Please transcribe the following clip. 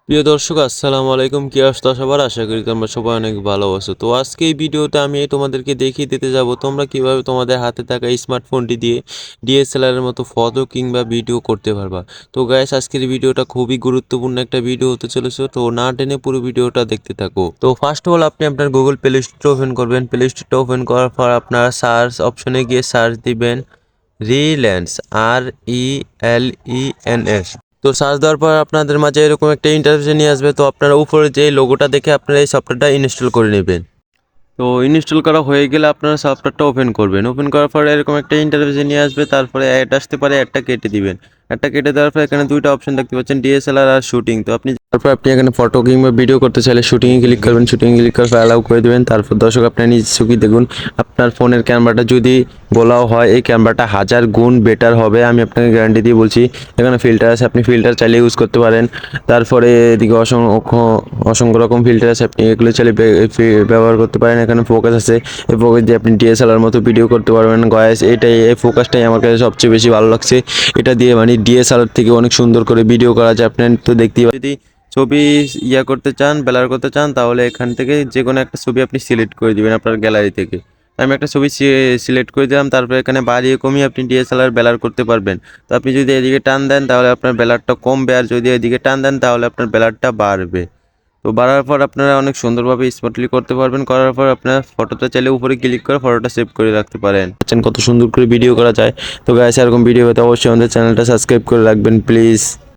প্রিয় দর্শক আসসালামু আলাইকুম, কি অবস্থা সবার? আশা করি তোমরা সবাই অনেক ভালো আছো। তো আজকে এই ভিডিওতে আমি তোমাদেরকে দেখিয়ে দিতে যাব তোমরা কিভাবে তোমাদের হাতে থাকা স্মার্টফোনটি দিয়ে ডিএসএলআর এর মতো ফটো কিংবা ভিডিও করতে পারবা। তো গাইস, আজকের ভিডিওটা খুবই গুরুত্বপূর্ণ একটা ভিডিও হতে চলেছে, তো না টেনে পুরো ভিডিওটা দেখতে থাকো। তো ফার্স্ট অফ অল আপনি আপনার গুগল প্লে স্টোর ওপেন করবেন। প্লে স্টোরটা ওপেন করার পর আপনারা সার্চ অপশনে গিয়ে সার্চ দিবেন রিল্যান্স, RELENS। তো সার্চ দেওয়ার পর আপনাদের মাঝে এরকম একটা ইন্টারফেস নিয়ে আসবে। তো আপনারা উপরে যে লোগোটা দেখে আপনারা এই সফটওয়্যারটা ইনস্টল করে নেবেন। তো ইনস্টল করা হয়ে গেলে আপনারা সফটওয়্যারটা ওপেন করবেন। ওপেন করার পরে এরকম একটা ইন্টারফেসে নিয়ে আসবে। তারপরে অ্যাড আসতে পারে, অ্যাডটা কেটে দিবেন। অ্যাডটা কেটে দেওয়ার পর এখানে দুইটা অপশন দেখতে পাচ্ছেন, ডিএসএলআর আর শুটিং। তো তারপর আপনি এখানে ফটো কিংবা ভিডিও করতে চাইলে শুটিংয়ে ক্লিক করবেন। শুটিংয়ে ক্লিক করে অ্যালাউ করে দেবেন। তারপর দর্শক আপনি নিজ চোখে দেখুন আপনার ফোনের ক্যামেরাটা যদি বলাও হয় এই ক্যামেরাটা 1000 গুণ বেটার হবে, আমি আপনাকে গ্যারান্টি দিয়ে বলছি। এখানে ফিল্টার আছে, আপনি ফিল্টার চাইলে ইউজ করতে পারেন। তারপরে এদিকে অসংখ্য অসংখ্য রকম ফিল্টার আছে, আপনি এগুলো চাইলে ব্যবহার করতে পারেন। এখানে ফোকাস আছে, এই ফোকাস দিয়ে আপনি ডিএসএলআর মতো ভিডিও করতে পারবেন। গয়েস এই ফোকাসটাই আমার কাছে সবচেয়ে বেশি ভালো লাগছে। এটা দিয়ে মানে ডিএসএলআর থেকে অনেক সুন্দর করে ভিডিও করা যায়। আপনি তো দেখতেই যদি ছবি করতে চান, ব্লার করতে চান, তাহলে এখান থেকে যে কোনো একটা ছবি আপনি সিলেক্ট করে দিবেন আপনার গ্যালারি থেকে। আমি একটা ছবি সিলেক্ট করে দিলাম। তারপর এখানে বাড়িয়ে কমিয়ে আপনি ডিএসএলআর ব্লার করতে পারবেন। তো আপনি যদি এদিকে টান দেন তাহলে আপনার ব্লারটা কমবে, আর যদি এদিকে টান দেন তাহলে আপনার ব্লারটা বাড়বে। তো বাড়ার পর আপনারা অনেক সুন্দরভাবে স্মার্টলি করতে পারবেন। করার পর আপনার ফটোটা চাইলে উপরে ক্লিক করে ফটোটা সেভ করে রাখতে পারেন। কত সুন্দর করে ভিডিও করা যায়। তো গাইস, এরকম ভিডিও পেতে অবশ্যই আমাদের চ্যানেলটা সাবস্ক্রাইব করে রাখবেন প্লিজ।